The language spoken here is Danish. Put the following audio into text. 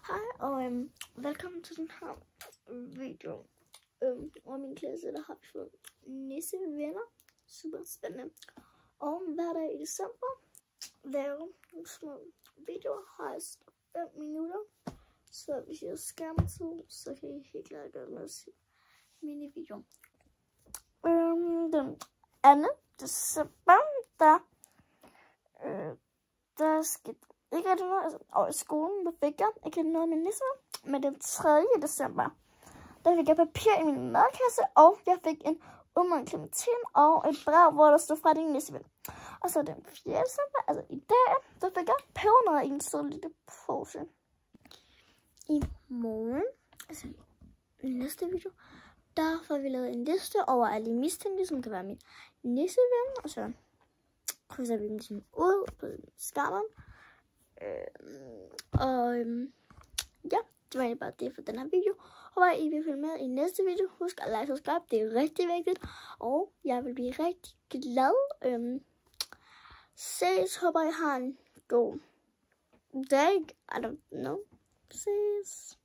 Hej og velkommen til den her video. Over min klasse, der har vi fået nissevenner. Super spændende. Og hver dag i december laver nogle små videoer, højst 5 minutter. Så hvis jeg har skærmtid, så kan I helt klart gøre med at se mini-video. Den 2. december, der skete ikke rigtig noget, altså, og i skolen, der fik jeg ikke noget med nisser. Men den 3. december, der fik jeg papir i min madkasse, og jeg fik en umiddelbar klementin og et brev, hvor der stod fra din nisseven. Og så den 4. december, altså i dag, der fik jeg pebernødder i en sød lille pose. I morgen, altså i næste video, der får vi lavet en liste over alle mistænkte, som kan være min nisseven, og så krydser vi dem sådan ud på skærmen. Ja, det var egentlig bare det for den her video. Håber I vil følge med i næste video. Husk at like og subscribe, det er rigtig vigtigt. Og jeg vil blive rigtig glad. Ses, håber I har en god dag. I don't know. Ses.